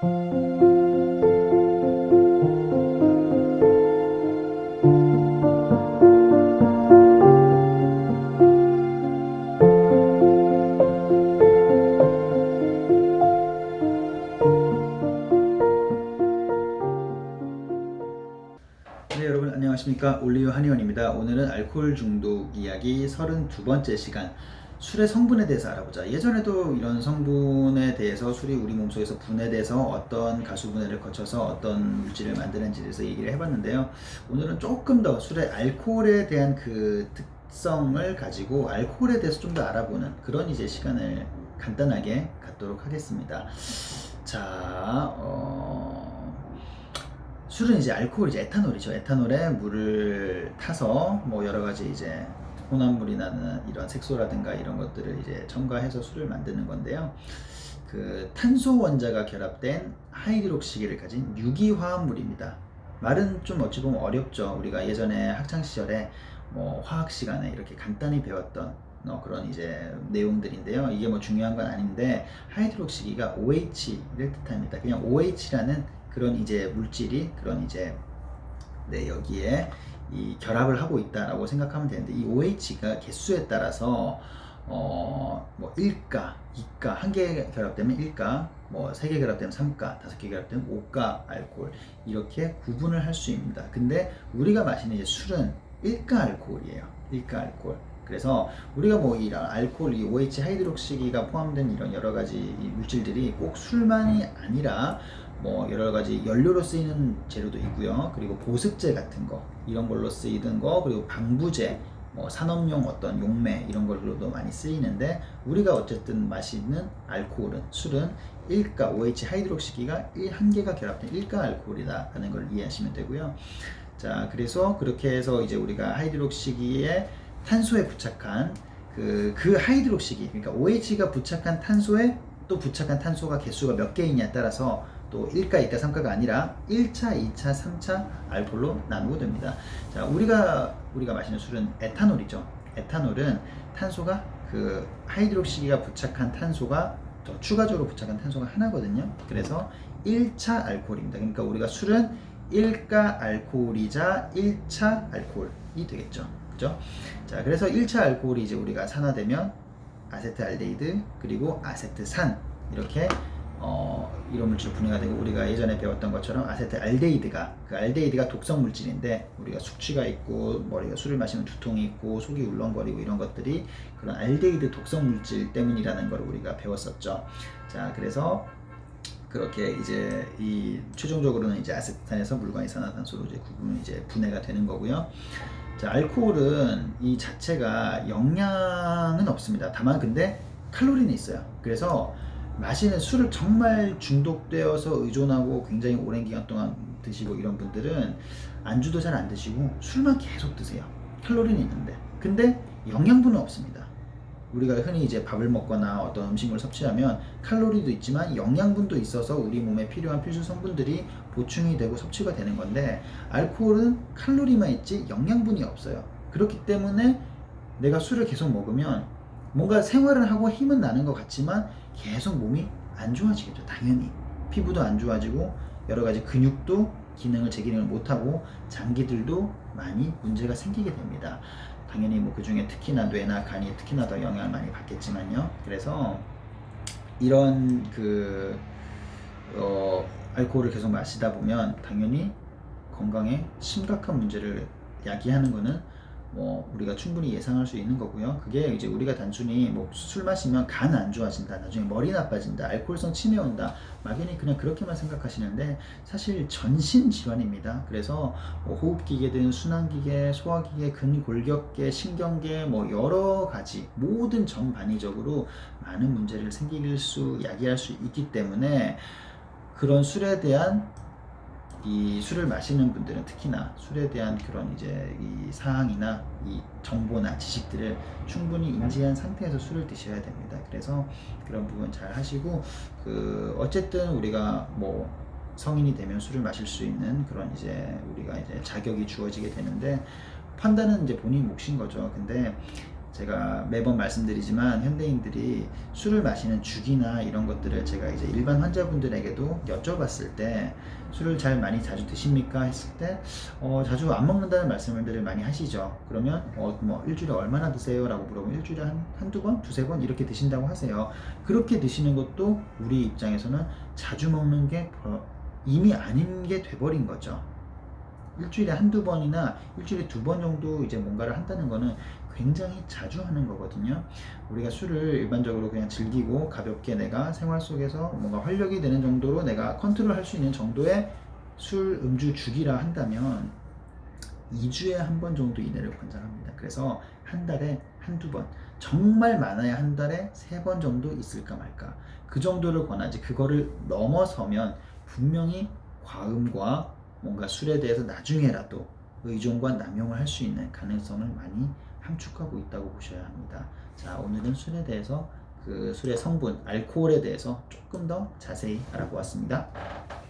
네, 여러분 안녕하십니까. 올리브 한의원입니다. 오늘은 알코올 중독 이야기 32번째 시간, 술의 성분에 대해서 알아보자. 예전에도 이런 성분에 대해서, 술이 우리 몸속에서 분해돼서 어떤 가수분해를 거쳐서 어떤 물질을 만드는지에 대해서 얘기를 해봤는데요. 오늘은 조금 더 술의 알코올에 대한 그 특성을 가지고 알코올에 대해서 좀 더 알아보는 그런 이제 시간을 간단하게 갖도록 하겠습니다. 자, 술은 이제 알코올이죠. 에탄올이죠. 에탄올에 물을 타서 뭐 여러 가지 이제 혼합물이 나는 이런 색소라든가 이런 것들을 이제 첨가해서 술을 만드는 건데요. 그 탄소 원자가 결합된 하이드록시기를 가진 유기화합물입니다. 말은 좀 어찌 보면 어렵죠. 우리가 예전에 학창 시절에 뭐 화학 시간에 이렇게 간단히 배웠던 그런 이제 내용들인데요. 이게 뭐 중요한 건 아닌데, 하이드록시기가 OH를 뜻합니다. 그냥 OH라는 그런 이제 물질이 그런 이제 여기에 이 결합을 하고 있다라고 생각하면 되는데, 이 OH가 개수에 따라서 뭐 1가, 2가, 한 개 결합되면 1가, 뭐 3개 결합되면 3가, 5개 결합되면 5가 알코올, 이렇게 구분을 할 수 있습니다. 근데 우리가 마시는 이제 술은 1가 알코올이에요. 1가 알코올. 그래서 우리가 뭐 이런 알코올, 이 OH 하이드록시기가 포함된 이런 여러 가지 물질들이 꼭 술만이 아니라 뭐 여러 가지 연료로 쓰이는 재료도 있고요. 그리고 보습제 같은 거, 이런 걸로 쓰이던 거, 그리고 방부제, 뭐 산업용 어떤 용매, 이런 걸로도 많이 쓰이는데, 우리가 어쨌든 마시는 알코올은, 술은 1가 OH 하이드록시기가 한 개가 결합된 1가 알코올이다라는 걸 이해하시면 되고요. 자, 그래서 그렇게 해서 이제 우리가 하이드록시기에 탄소에 부착한 그 하이드록시기, 그러니까 OH가 부착한 탄소에 또 부착한 탄소가 개수가 몇 개이냐에 따라서 또 1가, 2가, 3가가 아니라 1차, 2차, 3차 알코올로 나누게 됩니다. 자, 우리가 마시는 술은 에탄올이죠. 에탄올은 탄소가, 그 하이드록시기가 부착한 탄소가 더 추가적으로 부착한 탄소가 하나거든요. 그래서 1차 알코올입니다. 그러니까 우리가 술은 1가 알코올이자 1차 알코올이 되겠죠. 그죠? 자, 그래서 1차 알코올이 이제 우리가 산화되면 아세트알데히드, 그리고 아세트산, 이렇게 이런 물질 분해가 되고, 우리가 예전에 배웠던 것처럼 아세트알데히드가, 그 알데히드가 독성 물질인데, 우리가 숙취가 있고 머리가, 술을 마시면 두통이 있고 속이 울렁거리고 이런 것들이 그런 알데히드 독성 물질 때문이라는 걸 우리가 배웠었죠. 자, 그래서 그렇게 이제 이 최종적으로는 이제 아세트산에서 물과 이산화탄소로 이제 이제 분해가 되는 거고요. 자, 알코올은 이 자체가 영양은 없습니다. 다만 근데 칼로리는 있어요. 그래서 마시는 술을 정말 중독되어서 의존하고 굉장히 오랜 기간 동안 드시고 이런 분들은 안주도 잘 안 드시고 술만 계속 드세요. 칼로리는 있는데, 근데 영양분은 없습니다. 우리가 흔히 이제 밥을 먹거나 어떤 음식물을 섭취하면 칼로리도 있지만 영양분도 있어서 우리 몸에 필요한 필수 성분들이 보충이 되고 섭취가 되는 건데, 알코올은 칼로리만 있지 영양분이 없어요. 그렇기 때문에 내가 술을 계속 먹으면 뭔가 생활을 하고 힘은 나는 것 같지만 계속 몸이 안 좋아지겠죠. 당연히 피부도 안 좋아지고 여러 가지 근육도 기능을, 제 기능을 못하고 장기들도 많이 문제가 생기게 됩니다. 당연히 뭐 그 중에 특히나 뇌나 간이 특히나 더 영향을 많이 받겠지만요. 그래서 이런 알코올을 계속 마시다 보면 당연히 건강에 심각한 문제를 야기하는 거는 뭐 우리가 충분히 예상할 수 있는 거고요. 그게 이제 우리가 단순히 뭐 술 마시면 간 안 좋아진다, 나중에 머리 나빠진다, 알코올성 치매 온다, 막연히 그냥 그렇게만 생각하시는데 사실 전신 질환입니다. 그래서 뭐 호흡기계든 순환기계, 소화기계, 근골격계, 신경계, 뭐 여러 가지 모든 전반의적으로 많은 문제를 야기할 수 있기 때문에, 그런 술에 대한, 이 술을 마시는 분들은 특히나 술에 대한 그런 이제 이 사항이나 이 정보나 지식들을 충분히 인지한 상태에서 술을 드셔야 됩니다. 그래서 그런 부분 잘 하시고, 어쨌든 우리가 뭐 성인이 되면 술을 마실 수 있는 그런 이제 우리가 이제 자격이 주어지게 되는데, 판단은 이제 본인 몫인 거죠. 근데 제가 매번 말씀드리지만 현대인들이 술을 마시는 주기나 이런 것들을 제가 이제 일반 환자분들에게도 여쭤봤을 때 술을 잘 많이 자주 드십니까? 했을 때 자주 안 먹는다는 말씀을 많이 하시죠. 그러면 뭐 일주일에 얼마나 드세요? 라고 물어보면 일주일에 한두 번, 두세 번 이렇게 드신다고 하세요. 그렇게 드시는 것도 우리 입장에서는 자주 먹는 게 이미 아닌 게 돼버린 거죠. 일주일에 한두 번이나 일주일에 두 번 정도 이제 뭔가를 한다는 거는 굉장히 자주 하는 거거든요. 우리가 술을 일반적으로 그냥 즐기고 가볍게 내가 생활 속에서 뭔가 활력이 되는 정도로 내가 컨트롤 할 수 있는 정도의 술, 음주 주기라 한다면 2주에 한 번 정도 이내를 권장합니다. 그래서 한 달에 한두 번, 정말 많아야 한 달에 3번 정도 있을까 말까. 그 정도를 권하지 그거를 넘어서면 분명히 과음과 뭔가 술에 대해서 나중에라도 의존과 남용을 할 수 있는 가능성을 많이 함축하고 있다고 보셔야 합니다. 자, 오늘은 술에 대해서 그 술의 성분, 알코올에 대해서 조금 더 자세히 알아보았습니다.